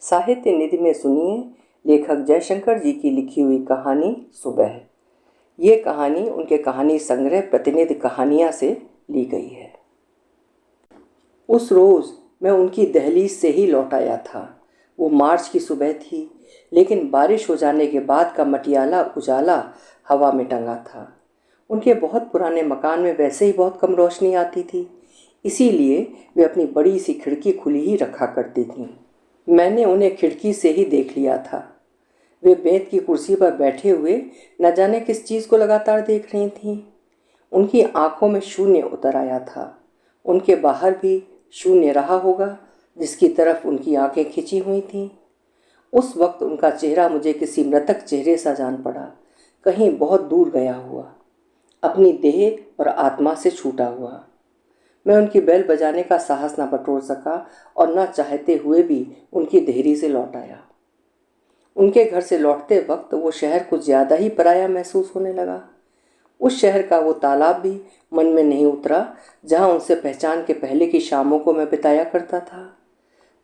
साहित्य निधि में सुनिए लेखक जयशंकर जी की लिखी हुई कहानी सुबह। ये कहानी उनके कहानी संग्रह प्रतिनिधि कहानियाँ से ली गई है। उस रोज़ मैं उनकी दहलीज से ही लौट आया था। वो मार्च की सुबह थी, लेकिन बारिश हो जाने के बाद का मटियाला उजाला हवा में टंगा था। उनके बहुत पुराने मकान में वैसे ही बहुत कम रोशनी आती थी, इसीलिए वे अपनी बड़ी सी खिड़की खुली ही रखा करती थीं। मैंने उन्हें खिड़की से ही देख लिया था। वे बेंत की कुर्सी पर बैठे हुए न जाने किस चीज़ को लगातार देख रही थीं। उनकी आंखों में शून्य उतर आया था। उनके बाहर भी शून्य रहा होगा जिसकी तरफ उनकी आंखें खिंची हुई थीं। उस वक्त उनका चेहरा मुझे किसी मृतक चेहरे सा जान पड़ा, कहीं बहुत दूर गया हुआ, अपनी देह और आत्मा से छूटा हुआ। मैं उनकी बेल बजाने का साहस न बटोर सका और न चाहते हुए भी उनकी देहरी से लौट आया। उनके घर से लौटते वक्त वो शहर कुछ ज़्यादा ही पराया महसूस होने लगा। उस शहर का वो तालाब भी मन में नहीं उतरा जहाँ उनसे पहचान के पहले की शामों को मैं बिताया करता था।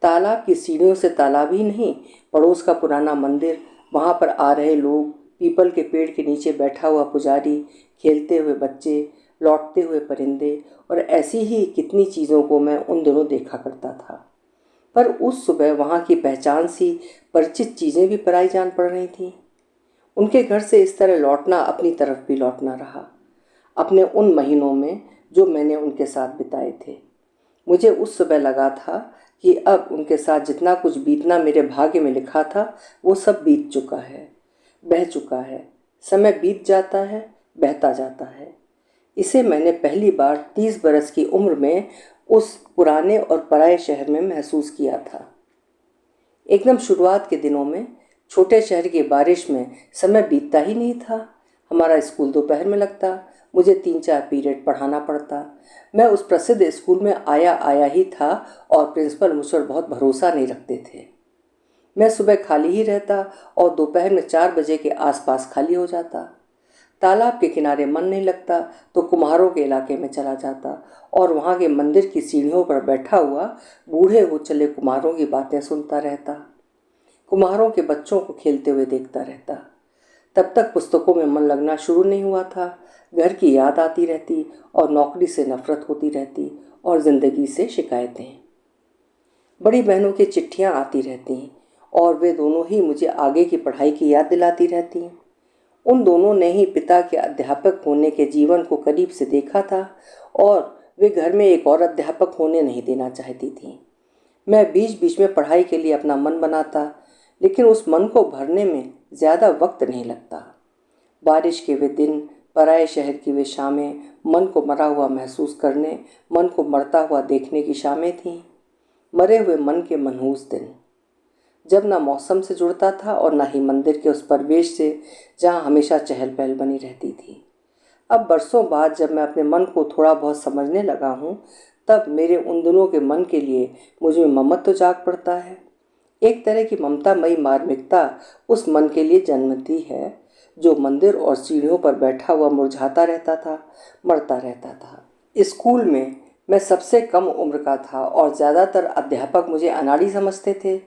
तालाब की सीढ़ियों से तालाब ही नहीं, पड़ोस का पुराना मंदिर, वहाँ पर आ रहे लोग, पीपल के पेड़ के नीचे बैठा हुआ पुजारी, खेलते हुए बच्चे, लौटते हुए परिंदे और ऐसी ही कितनी चीज़ों को मैं उन दिनों देखा करता था। पर उस सुबह वहाँ की पहचान सी परिचित चीज़ें भी पराई जान पड़ रही थीं। उनके घर से इस तरह लौटना अपनी तरफ भी लौटना रहा, अपने उन महीनों में जो मैंने उनके साथ बिताए थे। मुझे उस सुबह लगा था कि अब उनके साथ जितना कुछ बीतना मेरे भाग्य में लिखा था वो सब बीत चुका है, बह चुका है। समय बीत जाता है, बहता जाता है। इसे मैंने पहली बार 30 बरस की उम्र में उस पुराने और पराए शहर में महसूस किया था। एकदम शुरुआत के दिनों में छोटे शहर की बारिश में समय बीतता ही नहीं था। हमारा स्कूल दोपहर में लगता, मुझे 3-4 पीरियड पढ़ाना पड़ता। मैं उस प्रसिद्ध स्कूल में आया ही था और प्रिंसिपल मुझ पर बहुत भरोसा नहीं रखते थे। मैं सुबह खाली ही रहता और दोपहर में 4 बजे के आसपास खाली हो जाता। तालाब के किनारे मन नहीं लगता तो कुम्हारों के इलाके में चला जाता और वहाँ के मंदिर की सीढ़ियों पर बैठा हुआ बूढ़े हो चले कुम्हारों की बातें सुनता रहता। कुम्हारों के बच्चों को खेलते हुए देखता रहता। तब तक पुस्तकों में मन लगना शुरू नहीं हुआ था। घर की याद आती रहती और नौकरी से नफरत होती रहती और ज़िंदगी से शिकायतें। बड़ी बहनों की चिट्ठियाँ आती रहती और वे दोनों ही मुझे आगे की पढ़ाई की याद दिलाती रहती। उन दोनों ने ही पिता के अध्यापक होने के जीवन को करीब से देखा था और वे घर में एक और अध्यापक होने नहीं देना चाहती थी। मैं बीच बीच में पढ़ाई के लिए अपना मन बनाता, लेकिन उस मन को भरने में ज़्यादा वक्त नहीं लगता। बारिश के वे दिन, पराए शहर की वे शामें मन को मरा हुआ महसूस करने, मन को मरता हुआ देखने की शामें थीं। मरे हुए मन के मनहूस दिन, जब ना मौसम से जुड़ता था और ना ही मंदिर के उस परिवेश से जहाँ हमेशा चहल पहल बनी रहती थी। अब बरसों बाद जब मैं अपने मन को थोड़ा बहुत समझने लगा हूँ, तब मेरे उन दिनों के मन के लिए मुझ में ममत्व तो जाग पड़ता है। एक तरह की ममतामयी मार्मिकता उस मन के लिए जन्मती है जो मंदिर और सीढ़ियों पर बैठा हुआ मुरझाता रहता था, मरता रहता था। स्कूल में मैं सबसे कम उम्र का था और ज़्यादातर अध्यापक मुझे अनाड़ी समझते थे।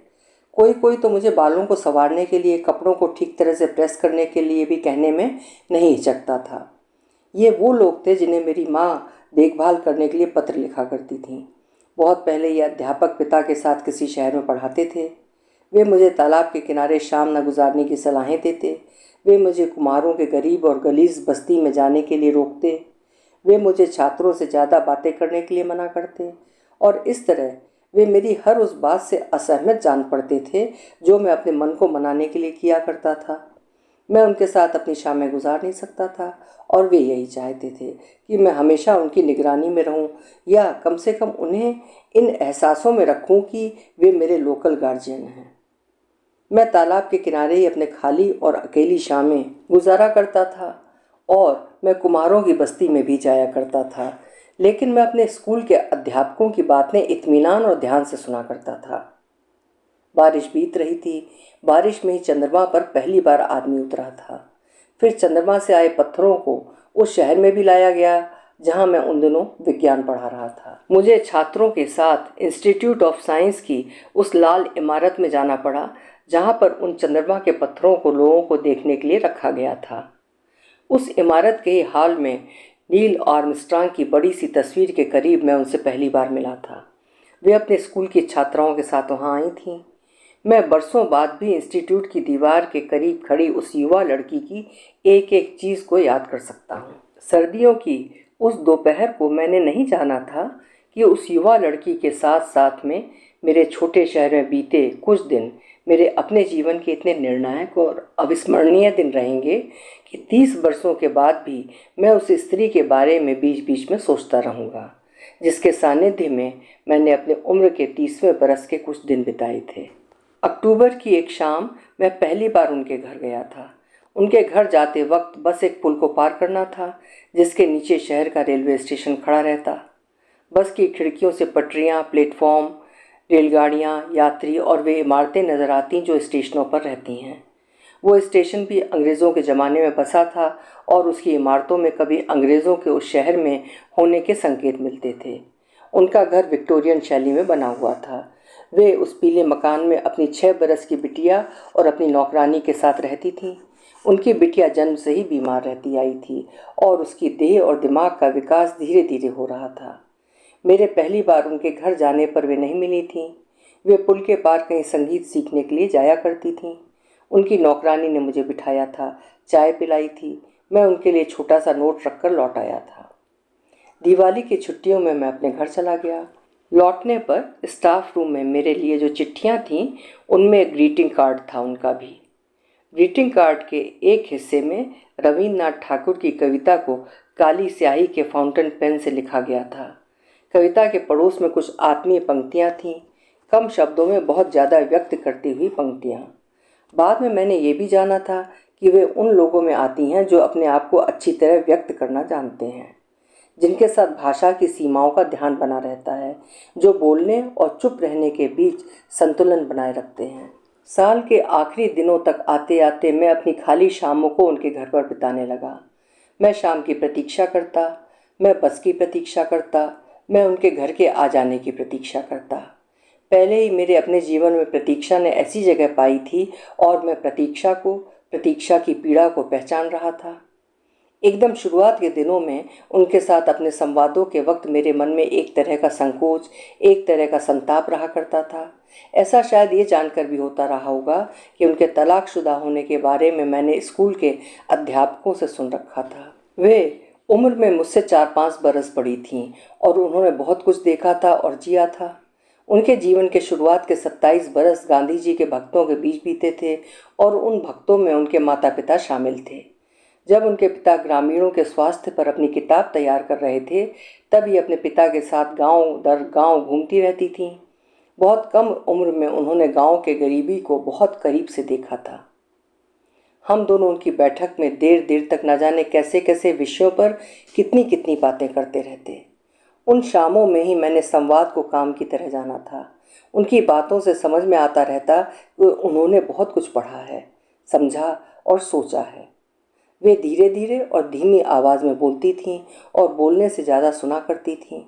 कोई कोई तो मुझे बालों को संवारने के लिए, कपड़ों को ठीक तरह से प्रेस करने के लिए भी कहने में नहीं हिचकता था। ये वो लोग थे जिन्हें मेरी माँ देखभाल करने के लिए पत्र लिखा करती थीं। बहुत पहले ये अध्यापक पिता के साथ किसी शहर में पढ़ाते थे। वे मुझे तालाब के किनारे शाम न गुजारने की सलाहें देते। वे मुझे कुम्हारों के गरीब और गलीज बस्ती में जाने के लिए रोकते। वे मुझे छात्रों से ज़्यादा बातें करने के लिए मना करते और इस तरह वे मेरी हर उस बात से असहमत जान पड़ते थे जो मैं अपने मन को मनाने के लिए किया करता था। मैं उनके साथ अपनी शामें गुजार नहीं सकता था और वे यही चाहते थे कि मैं हमेशा उनकी निगरानी में रहूं या कम से कम उन्हें इन एहसासों में रखूं कि वे मेरे लोकल गार्जियन हैं। मैं तालाब के किनारे ही अपने खाली और अकेली शामें गुजारा करता था और मैं कुम्हारों की बस्ती में भी जाया करता था, लेकिन मैं अपने स्कूल के अध्यापकों की बातें इत्मीनान और ध्यान से सुना करता था। बारिश बीत रही थी। बारिश में ही चंद्रमा पर पहली बार आदमी उतरा था। फिर चंद्रमा से आए पत्थरों को उस शहर में भी लाया गया। जहां मैं उन दिनों विज्ञान पढ़ा रहा था। मुझे छात्रों के साथ इंस्टीट्यूट ऑफ साइंस की उस लाल इमारत में जाना पड़ा जहां पर उन चंद्रमा के पत्थरों को लोगों को देखने के लिए रखा गया था। उस इमारत के हाल में नील आर्मस्ट्रांग की बड़ी सी तस्वीर के करीब मैं उनसे पहली बार मिला था। वे अपने स्कूल की छात्राओं के साथ वहाँ आई थीं। मैं बरसों बाद भी इंस्टीट्यूट की दीवार के करीब खड़ी उस युवा लड़की की एक एक चीज़ को याद कर सकता हूँ। सर्दियों की उस दोपहर को मैंने नहीं जाना था कि उस युवा लड़की के साथ साथ में मेरे छोटे शहर में बीते कुछ दिन मेरे अपने जीवन के इतने निर्णायक और अविस्मरणीय दिन रहेंगे कि 30 वर्षों के बाद भी मैं उस स्त्री के बारे में बीच बीच में सोचता रहूँगा, जिसके सानिध्य में मैंने अपने उम्र के 30वें बरस के कुछ दिन बिताए थे। अक्टूबर की एक शाम मैं पहली बार उनके घर गया था। उनके घर जाते वक्त बस एक पुल को पार करना था जिसके नीचे शहर का रेलवे स्टेशन खड़ा रहता। बस की खिड़कियों से पटरियाँ, प्लेटफॉर्म, रेलगाड़ियाँ, यात्री और वे इमारतें नज़र आती जो स्टेशनों पर रहती हैं। वो स्टेशन भी अंग्रेज़ों के ज़माने में बसा था और उसकी इमारतों में कभी अंग्रेज़ों के उस शहर में होने के संकेत मिलते थे। उनका घर विक्टोरियन शैली में बना हुआ था। वे उस पीले मकान में अपनी 6 बरस की बिटिया और अपनी नौकरानी के साथ रहती थीं। उनकी बिटिया जन्म से ही बीमार रहती आई थी और उसकी देह और दिमाग का विकास धीरे धीरे हो रहा था। मेरे पहली बार उनके घर जाने पर वे नहीं मिली थीं। वे पुल के पार कहीं संगीत सीखने के लिए जाया करती थीं। उनकी नौकरानी ने मुझे बिठाया था, चाय पिलाई थी। मैं उनके लिए छोटा सा नोट रखकर लौट आया था। दिवाली की छुट्टियों में मैं अपने घर चला गया। लौटने पर स्टाफ रूम में मेरे लिए जो चिट्ठियाँ थीं उनमें एक ग्रीटिंग कार्ड था उनका भी। ग्रीटिंग कार्ड के एक हिस्से में रविन्द्रनाथ ठाकुर की कविता को काली स्याही के फाउंटेन पेन से लिखा गया था। कविता के पड़ोस में कुछ आत्मीय पंक्तियाँ थीं, कम शब्दों में बहुत ज़्यादा व्यक्त करती हुई पंक्तियाँ। बाद में मैंने ये भी जाना था कि वे उन लोगों में आती हैं जो अपने आप को अच्छी तरह व्यक्त करना जानते हैं, जिनके साथ भाषा की सीमाओं का ध्यान बना रहता है, जो बोलने और चुप रहने के बीच संतुलन बनाए रखते हैं। साल के आखिरी दिनों तक आते आते मैं अपनी खाली शामों को उनके घर पर बिताने लगा। मैं शाम की प्रतीक्षा करता, मैं बस की प्रतीक्षा करता, मैं उनके घर के आ जाने की प्रतीक्षा करता। पहले ही मेरे अपने जीवन में प्रतीक्षा ने ऐसी जगह पाई थी और मैं प्रतीक्षा की पीड़ा को पहचान रहा था। एकदम शुरुआत के दिनों में उनके साथ अपने संवादों के वक्त मेरे मन में एक तरह का संकोच, एक तरह का संताप रहा करता था। ऐसा शायद ये जानकर भी होता रहा होगा कि उनके तलाकशुदा होने के बारे में मैंने स्कूल के अध्यापकों से सुन रखा था। वे उम्र में मुझसे 4-5 बरस बड़ी थीं और उन्होंने बहुत कुछ देखा था और जिया था। उनके जीवन के शुरुआत के 27 बरस गांधी जी के भक्तों के बीच बीते थे और उन भक्तों में उनके माता पिता शामिल थे। जब उनके पिता ग्रामीणों के स्वास्थ्य पर अपनी किताब तैयार कर रहे थे तब ये अपने पिता के साथ गांव दर गांव घूमती रहती थीं। बहुत कम उम्र में उन्होंने गांव के गरीबी को बहुत करीब से देखा था। हम दोनों उनकी बैठक में देर देर तक न जाने कैसे कैसे विषयों पर कितनी कितनी बातें करते रहते। उन शामों में ही मैंने संवाद को काम की तरह जाना था। उनकी बातों से समझ में आता रहता कि उन्होंने बहुत कुछ पढ़ा है, समझा और सोचा है। वे धीरे धीरे और धीमी आवाज़ में बोलती थीं और बोलने से ज़्यादा सुना करती थीं।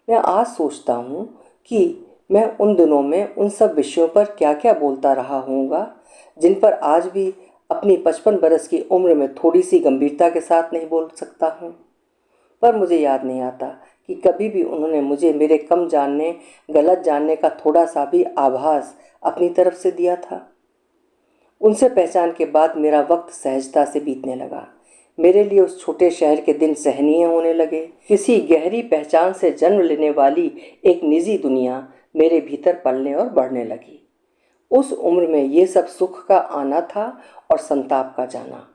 मैं आज सोचता हूँ कि मैं उन दिनों में उन सब विषयों पर क्या क्या बोलता रहा होऊंगा जिन पर आज भी अपनी 55 बरस की उम्र में थोड़ी सी गंभीरता के साथ नहीं बोल सकता हूँ। पर मुझे याद नहीं आता कि कभी भी उन्होंने मुझे मेरे कम जानने, गलत जानने का थोड़ा सा भी आभास अपनी तरफ से दिया था। उनसे पहचान के बाद मेरा वक्त सहजता से बीतने लगा। मेरे लिए उस छोटे शहर के दिन सहनीय होने लगे। किसी गहरी पहचान से जन्म लेने वाली एक निजी दुनिया मेरे भीतर पलने और बढ़ने लगी। उस उम्र में ये सब सुख का आना था और संताप का जाना।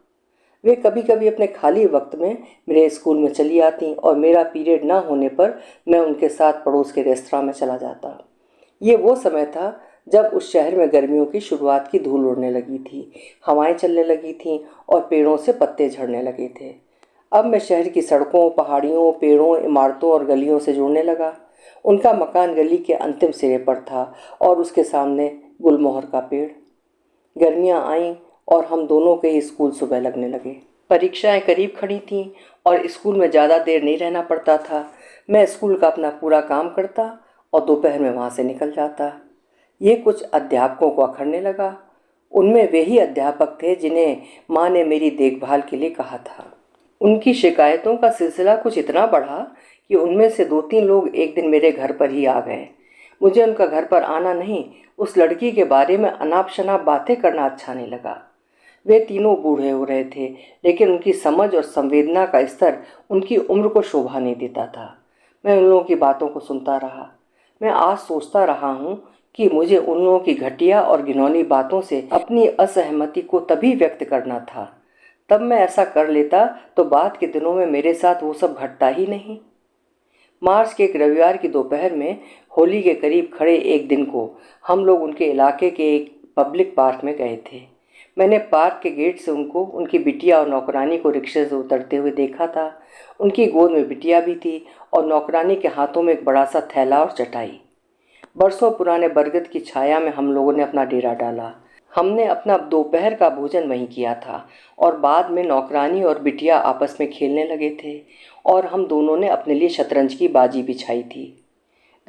वे कभी कभी अपने खाली वक्त में मेरे स्कूल में चली आती और मेरा पीरियड ना होने पर मैं उनके साथ पड़ोस के रेस्तरां में चला जाता। ये वो समय था जब उस शहर में गर्मियों की शुरुआत की धूल उड़ने लगी थी, हवाएं चलने लगी थीं और पेड़ों से पत्ते झड़ने लगे थे। अब मैं शहर की सड़कों, पहाड़ियों, पेड़ों, इमारतों और गलियों से जुड़ने लगा। उनका मकान गली के अंतिम सिरे पर था और उसके सामने गुलमोहर का पेड़। गर्मियाँ आईं और हम दोनों के ही स्कूल सुबह लगने लगे। परीक्षाएं करीब खड़ी थीं और स्कूल में ज़्यादा देर नहीं रहना पड़ता था। मैं स्कूल का अपना पूरा काम करता और दोपहर में वहाँ से निकल जाता। ये कुछ अध्यापकों को अखरने लगा। उनमें वे ही अध्यापक थे जिन्हें माँ ने मेरी देखभाल के लिए कहा था। उनकी शिकायतों का सिलसिला कुछ इतना बढ़ा कि उनमें से 2-3 लोग एक दिन मेरे घर पर ही आ गए। मुझे उनका घर पर आना नहीं, उस लड़की के बारे में अनाप शनाप बातें करना अच्छा नहीं लगा। वे तीनों बूढ़े हो रहे थे, लेकिन उनकी समझ और संवेदना का स्तर उनकी उम्र को शोभा नहीं देता था। मैं उन लोगों की बातों को सुनता रहा। मैं आज सोचता रहा हूँ कि मुझे उन लोगों की घटिया और घिनौनी बातों से अपनी असहमति को तभी व्यक्त करना था। तब मैं ऐसा कर लेता तो बाद के दिनों में मेरे साथ वो सब घटता ही नहीं। मार्च के एक रविवार की दोपहर में होली के करीब खड़े एक दिन को हम लोग उनके इलाके के एक पब्लिक पार्क में गए थे। मैंने पार्क के गेट से उनको, उनकी बिटिया और नौकरानी को रिक्शे से उतरते हुए देखा था। उनकी गोद में बिटिया भी थी और नौकरानी के हाथों में एक बड़ा सा थैला और चटाई। बरसों पुराने बरगद की छाया में हम लोगों ने अपना डेरा डाला। हमने अपना दोपहर का भोजन वहीं किया था और बाद में नौकरानी और बिटिया आपस में खेलने लगे थे और हम दोनों ने अपने लिए शतरंज की बाजी बिछाई थी।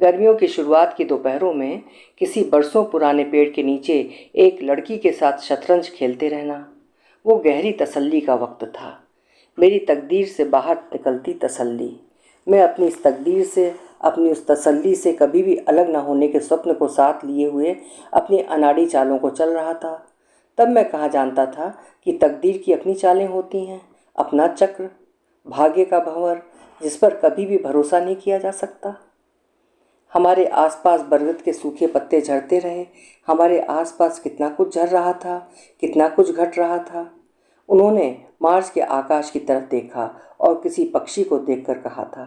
गर्मियों की शुरुआत की दोपहरों में किसी बरसों पुराने पेड़ के नीचे एक लड़की के साथ शतरंज खेलते रहना, वो गहरी तसल्ली का वक्त था। मेरी तकदीर से बाहर निकलती तसल्ली। मैं अपनी इस तकदीर से, अपनी उस तसल्ली से कभी भी अलग न होने के स्वप्न को साथ लिए हुए अपनी अनाड़ी चालों को चल रहा था। तब मैं कहाँ जानता था कि तकदीर की अपनी चालें होती हैं, अपना चक्र, भाग्य का भंवर जिस पर कभी भी भरोसा नहीं किया जा सकता। हमारे आसपास बरगद के सूखे पत्ते झड़ते रहे। हमारे आसपास कितना कुछ झड़ रहा था, कितना कुछ घट रहा था। उन्होंने मार्च के आकाश की तरफ देखा और किसी पक्षी को देखकर कहा था,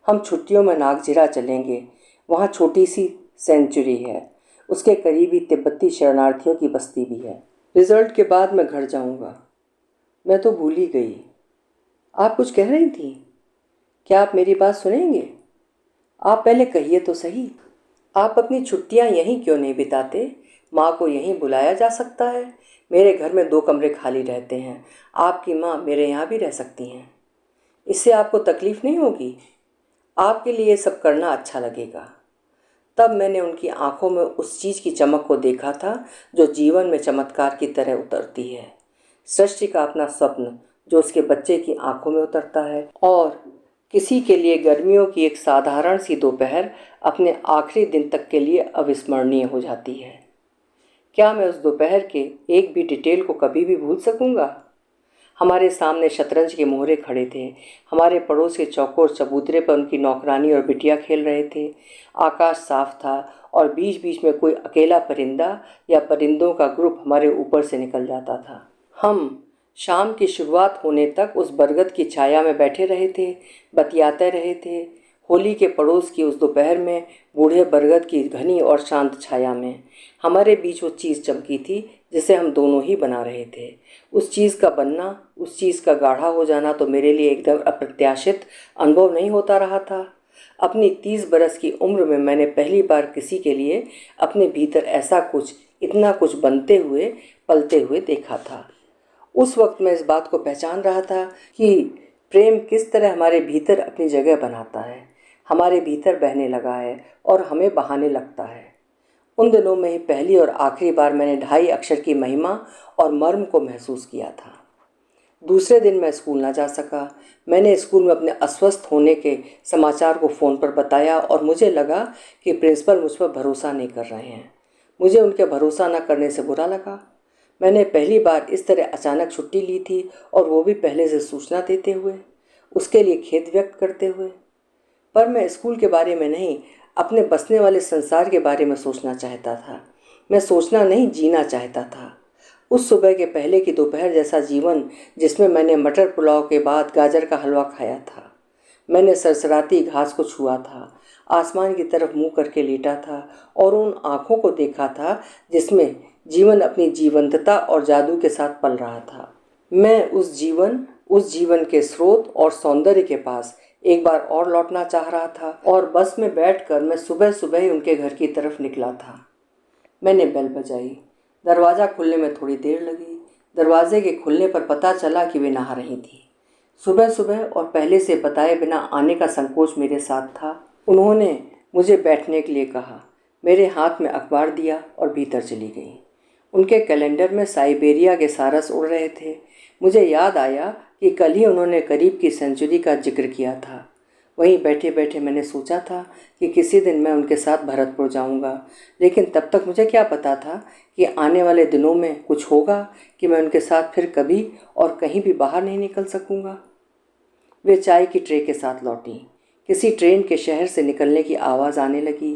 हम छुट्टियों में नागझिरा चलेंगे, वहाँ छोटी सी सेंचुरी है, उसके करीब ही तिब्बती शरणार्थियों की बस्ती भी है। रिजल्ट के बाद मैं घर जाऊँगा। मैं तो भूल ही गई। आप कुछ कह रही थी, क्या आप मेरी बात सुनेंगे? आप पहले कहिए तो सही। आप अपनी छुट्टियां यहीं क्यों नहीं बिताते? माँ को यहीं बुलाया जा सकता है। मेरे घर में 2 कमरे खाली रहते हैं। आपकी माँ मेरे यहाँ भी रह सकती हैं। इससे आपको तकलीफ़ नहीं होगी। आपके लिए सब करना अच्छा लगेगा। तब मैंने उनकी आंखों में उस चीज़ की चमक को देखा था जो जीवन में चमत्कार की तरह उतरती है। सृष्टि का अपना स्वप्न जो उसके बच्चे की आंखों में उतरता है। और किसी के लिए गर्मियों की एक साधारण सी दोपहर अपने आखिरी दिन तक के लिए अविस्मरणीय हो जाती है। क्या मैं उस दोपहर के एक भी डिटेल को कभी भी भूल सकूंगा? हमारे सामने शतरंज के मोहरे खड़े थे। हमारे पड़ोस के चौकोर चबूतरे पर उनकी नौकरानी और बिटिया खेल रहे थे। आकाश साफ था और बीच बीच में कोई अकेला परिंदा या परिंदों का ग्रुप हमारे ऊपर से निकल जाता था। हम शाम की शुरुआत होने तक उस बरगद की छाया में बैठे रहे थे, बतियाते रहे थे। होली के पड़ोस की उस दोपहर में बूढ़े बरगद की घनी और शांत छाया में हमारे बीच वो चीज़ चमकी थी जिसे हम दोनों ही बना रहे थे। उस चीज़ का बनना, उस चीज़ का गाढ़ा हो जाना तो मेरे लिए एकदम अप्रत्याशित अनुभव नहीं होता रहा था। अपनी 30 बरस की उम्र में मैंने पहली बार किसी के लिए अपने भीतर ऐसा कुछ, इतना कुछ बनते हुए, पलते हुए देखा था। उस वक्त मैं इस बात को पहचान रहा था कि प्रेम किस तरह हमारे भीतर अपनी जगह बनाता है, हमारे भीतर बहने लगा है और हमें बहाने लगता है। उन दिनों में ही पहली और आखिरी बार मैंने 2.5 अक्षर की महिमा और मर्म को महसूस किया था। दूसरे दिन मैं स्कूल ना जा सका। मैंने स्कूल में अपने अस्वस्थ होने के समाचार को फ़ोन पर बताया और मुझे लगा कि प्रिंसिपल मुझ पर भरोसा नहीं कर रहे हैं। मुझे उनके भरोसा न करने से बुरा लगा। मैंने पहली बार इस तरह अचानक छुट्टी ली थी और वो भी पहले से सूचना देते हुए, उसके लिए खेद व्यक्त करते हुए। पर मैं स्कूल के बारे में नहीं, अपने बसने वाले संसार के बारे में सोचना चाहता था। मैं सोचना नहीं, जीना चाहता था। उस सुबह के पहले की दोपहर जैसा जीवन जिसमें मैंने मटर पुलाव के बाद गाजर का हलवा खाया था। मैंने सरसराती घास को छुआ था, आसमान की तरफ मुंह करके लेटा था और उन आँखों को देखा था जिसमें जीवन अपनी जीवंतता और जादू के साथ पल रहा था। मैं उस जीवन के स्रोत और सौंदर्य के पास एक बार और लौटना चाह रहा था और बस में बैठकर मैं सुबह सुबह ही उनके घर की तरफ निकला था। मैंने बेल बजाई। दरवाज़ा खुलने में थोड़ी देर लगी। दरवाजे के खुलने पर पता चला कि वे नहा रही थीं। सुबह सुबह और पहले से बताए बिना आने का संकोच मेरे साथ था। उन्होंने मुझे बैठने के लिए कहा, मेरे हाथ में अखबार दिया और भीतर चली गई। उनके कैलेंडर में साइबेरिया के सारस उड़ रहे थे। मुझे याद आया कि कल ही उन्होंने करीब की सेंचुरी का जिक्र किया था। वहीं बैठे बैठे मैंने सोचा था कि किसी दिन मैं उनके साथ भरतपुर जाऊंगा, लेकिन तब तक मुझे क्या पता था कि आने वाले दिनों में कुछ होगा कि मैं उनके साथ फिर कभी और कहीं भी बाहर नहीं निकल सकूंगा। वे चाय की ट्रे के साथ लौटीं। किसी ट्रेन के शहर से निकलने की आवाज़ आने लगी।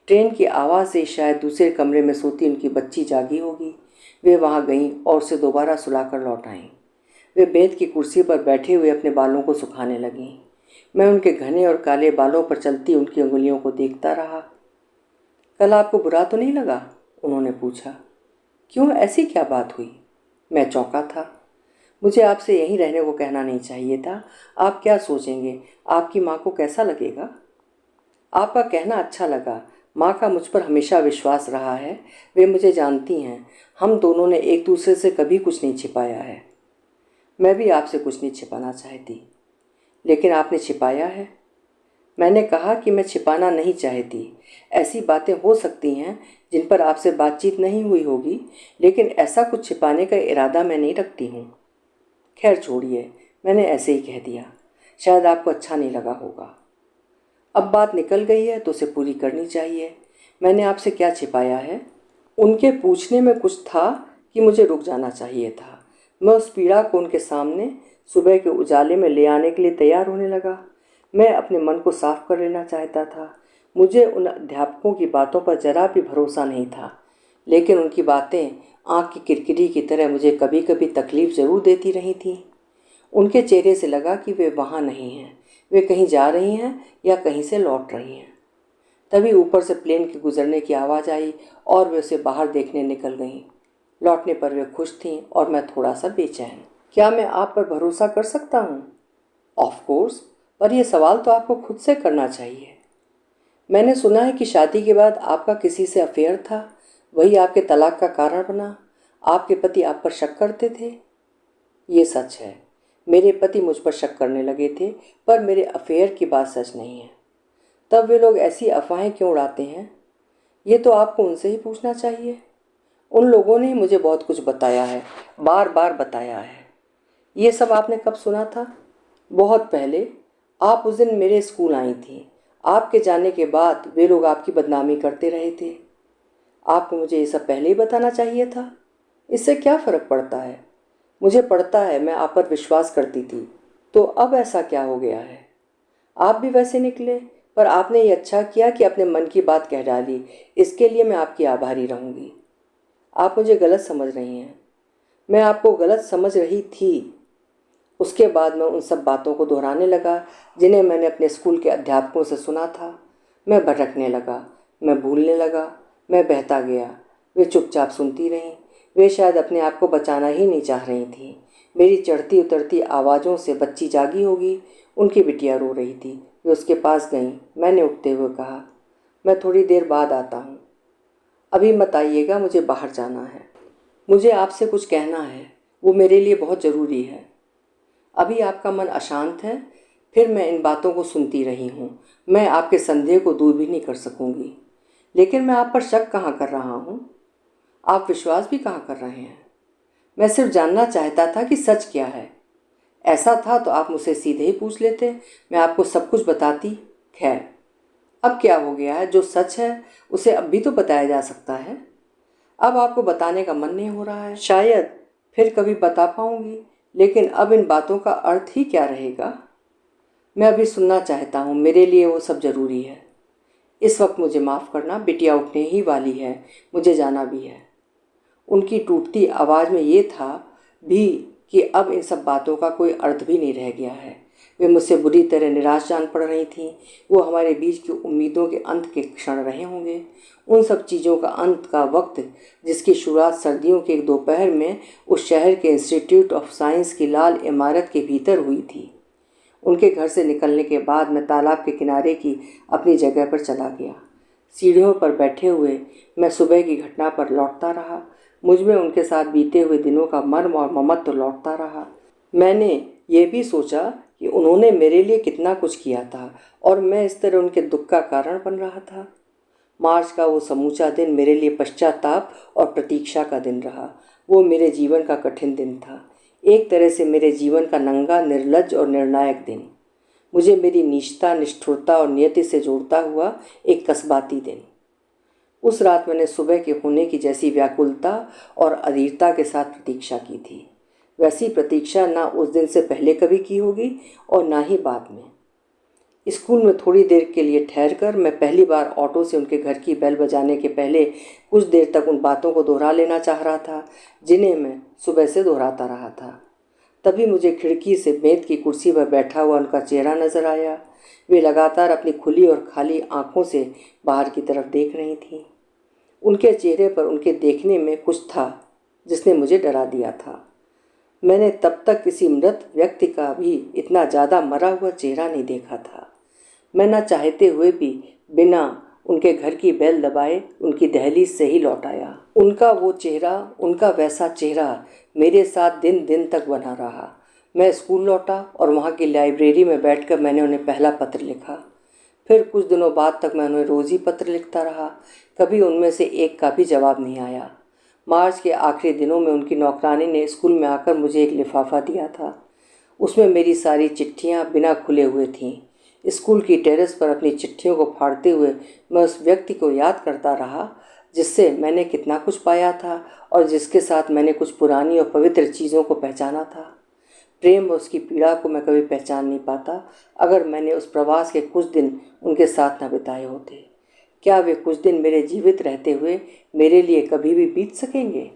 ट्रेन की आवाज़ से शायद दूसरे कमरे में सोती उनकी बच्ची जागी होगी। वे वहाँ गईं और उसे दोबारा सुलाकर लौट आईं। वे बेंत की कुर्सी पर बैठे हुए अपने बालों को सुखाने लगीं। मैं उनके घने और काले बालों पर चलती उनकी उंगलियों को देखता रहा। कल आपको बुरा तो नहीं लगा? उन्होंने पूछा। क्यों, ऐसी क्या बात हुई? मैं चौंका था। मुझे आपसे यहीं रहने को कहना नहीं चाहिए था। आप क्या सोचेंगे? आपकी माँ को कैसा लगेगा? आपका कहना अच्छा लगा। माँ का मुझ पर हमेशा विश्वास रहा है। वे मुझे जानती हैं। हम दोनों ने एक दूसरे से कभी कुछ नहीं छिपाया है। मैं भी आपसे कुछ नहीं छिपाना चाहती, लेकिन आपने छिपाया है। मैंने कहा कि मैं छिपाना नहीं चाहती। ऐसी बातें हो सकती हैं जिन पर आपसे बातचीत नहीं हुई होगी, लेकिन ऐसा कुछ छिपाने का इरादा मैं नहीं रखती हूँ। खैर छोड़िए, मैंने ऐसे ही कह दिया। शायद आपको अच्छा नहीं लगा होगा। अब बात निकल गई है तो उसे पूरी करनी चाहिए। मैंने आपसे क्या छिपाया है? उनके पूछने में कुछ था कि मुझे रुक जाना चाहिए था। मैं उस पीड़ा को उनके सामने सुबह के उजाले में ले आने के लिए तैयार होने लगा। मैं अपने मन को साफ कर लेना चाहता था। मुझे उन अध्यापकों की बातों पर जरा भी भरोसा नहीं था, लेकिन उनकी बातें आँख की किरकिरी की तरह मुझे कभी कभी तकलीफ़ ज़रूर देती रही थीं। उनके चेहरे से लगा कि वे वहाँ नहीं हैं। वे कहीं जा रही हैं या कहीं से लौट रही हैं। तभी ऊपर से प्लेन के गुजरने की आवाज़ आई और वे उसे बाहर देखने निकल गईं। लौटने पर वे खुश थीं और मैं थोड़ा सा बेचैन। क्या मैं आप पर भरोसा कर सकता हूँ? ऑफ कोर्स, पर यह सवाल तो आपको खुद से करना चाहिए। मैंने सुना है कि शादी के बाद आपका किसी से अफेयर था, वही आपके तलाक का कारण बना। आपके पति आप पर शक करते थे। ये सच है, मेरे पति मुझ पर शक करने लगे थे, पर मेरे अफेयर की बात सच नहीं है। तब वे लोग ऐसी अफवाहें क्यों उड़ाते हैं? ये तो आपको उनसे ही पूछना चाहिए। उन लोगों ने मुझे बहुत कुछ बताया है, बार बार बताया है। ये सब आपने कब सुना था? बहुत पहले। आप उस दिन मेरे स्कूल आई थी। आपके जाने के बाद वे लोग आपकी बदनामी करते रहे थे। आपको मुझे ये सब पहले ही बताना चाहिए था। इससे क्या फ़र्क पड़ता है? मुझे पड़ता है, मैं आप पर विश्वास करती थी। तो अब ऐसा क्या हो गया है? आप भी वैसे निकले, पर आपने ये अच्छा किया कि अपने मन की बात कह डाली। इसके लिए मैं आपकी आभारी रहूँगी। आप मुझे गलत समझ रही हैं। मैं आपको गलत समझ रही थी। उसके बाद मैं उन सब बातों को दोहराने लगा जिन्हें मैंने अपने स्कूल के अध्यापकों से सुना था। मैं भटकने लगा, मैं भूलने लगा, मैं बहता गया। वे चुपचाप सुनती रहीं। वे शायद अपने आप को बचाना ही नहीं चाह रही थीं। मेरी चढ़ती उतरती आवाज़ों से बच्ची जागी होगी। उनकी बिटिया रो रही थी। वे उसके पास गईं। मैंने उठते हुए कहा, मैं थोड़ी देर बाद आता हूँ। अभी मत आइएगा, मुझे बाहर जाना है। मुझे आपसे कुछ कहना है, वो मेरे लिए बहुत ज़रूरी है। अभी आपका मन अशांत है। फिर मैं इन बातों को सुनती रही हूँ। मैं आपके संदेह को दूर भी नहीं कर सकूँगी, लेकिन मैं आप पर शक कहाँ कर रहा हूँ? आप विश्वास भी कहाँ कर रहे हैं? मैं सिर्फ जानना चाहता था कि सच क्या है। ऐसा था तो आप मुझसे सीधे ही पूछ लेते, मैं आपको सब कुछ बताती। खैर, अब क्या हो गया है? जो सच है उसे अब भी तो बताया जा सकता है। अब आपको बताने का मन नहीं हो रहा है। शायद फिर कभी बता पाऊंगी, लेकिन अब इन बातों का अर्थ ही क्या रहेगा? मैं अभी सुनना चाहता हूँ, मेरे लिए वो सब ज़रूरी है। इस वक्त मुझे माफ़ करना, बिटिया उठने ही वाली है, मुझे जाना भी है। उनकी टूटती आवाज़ में ये था भी कि अब इन सब बातों का कोई अर्थ भी नहीं रह गया है। वे मुझसे बुरी तरह निराश जान पड़ रही थीं। वो हमारे बीच की उम्मीदों के अंत के क्षण रहे होंगे, उन सब चीज़ों का अंत का वक्त जिसकी शुरुआत सर्दियों के एक दोपहर में उस शहर के इंस्टीट्यूट ऑफ साइंस की लाल इमारत के भीतर हुई थी। उनके घर से निकलने के बाद मैं तालाब के किनारे की अपनी जगह पर चला गया। सीढ़ियों पर बैठे हुए मैं सुबह की घटना पर लौटता रहा। मुझ में उनके साथ बीते हुए दिनों का मर्म और ममत्व लौटता रहा। मैंने ये भी सोचा कि उन्होंने मेरे लिए कितना कुछ किया था और मैं इस तरह उनके दुख का कारण बन रहा था। मार्च का वो समूचा दिन मेरे लिए पश्चाताप और प्रतीक्षा का दिन रहा। वो मेरे जीवन का कठिन दिन था, एक तरह से मेरे जीवन का नंगा, निर्लज्ज और निर्णायक दिन। मुझे मेरी नीचता, निष्ठुरता और नियति से जोड़ता हुआ एक कस्बाती दिन। उस रात मैंने सुबह के होने की जैसी व्याकुलता और अधीरता के साथ प्रतीक्षा की थी, वैसी प्रतीक्षा ना उस दिन से पहले कभी की होगी और ना ही बाद में। स्कूल में थोड़ी देर के लिए ठहरकर मैं पहली बार ऑटो से उनके घर की बेल बजाने के पहले कुछ देर तक उन बातों को दोहरा लेना चाह रहा था जिन्हें मैं सुबह से दोहराता रहा था। तभी मुझे खिड़की से मेज की कुर्सी पर बैठा हुआ उनका चेहरा नजर आया। वे लगातार अपनी खुली और खाली आंखों से बाहर की तरफ देख रही थीं। उनके चेहरे पर उनके देखने में कुछ था जिसने मुझे डरा दिया था। मैंने तब तक किसी मृत व्यक्ति का भी इतना ज़्यादा मरा हुआ चेहरा नहीं देखा था। मैं न चाहते हुए भी बिना उनके घर की बेल दबाए उनकी दहलीज से ही लौट आया। उनका वो चेहरा, उनका वैसा चेहरा मेरे साथ दिन दिन तक बना रहा। मैं स्कूल लौटा और वहाँ की लाइब्रेरी में बैठकर मैंने उन्हें पहला पत्र लिखा। फिर कुछ दिनों बाद तक मैं उन्हें रोज़ ही पत्र लिखता रहा। कभी उनमें से एक का भी जवाब नहीं आया। मार्च के आखिरी दिनों में उनकी नौकरानी ने स्कूल में आकर मुझे एक लिफाफा दिया था। उसमें मेरी सारी चिट्ठियाँ बिना खुले हुए थीं। स्कूल की टेरेस पर अपनी चिट्ठियों को फाड़ते हुए मैं उस व्यक्ति को याद करता रहा जिससे मैंने कितना कुछ पाया था और जिसके साथ मैंने कुछ पुरानी और पवित्र चीज़ों को पहचाना था। प्रेम और उसकी पीड़ा को मैं कभी पहचान नहीं पाता अगर मैंने उस प्रवास के कुछ दिन उनके साथ न बिताए होते। क्या वे कुछ दिन मेरे जीवित रहते हुए मेरे लिए कभी भी बीत सकेंगे?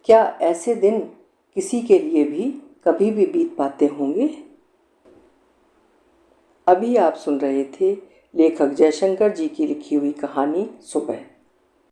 क्या ऐसे दिन किसी के लिए भी कभी भी बीत पाते होंगे? अभी आप सुन रहे थे लेखक जयशंकर जी की लिखी हुई कहानी सुबह।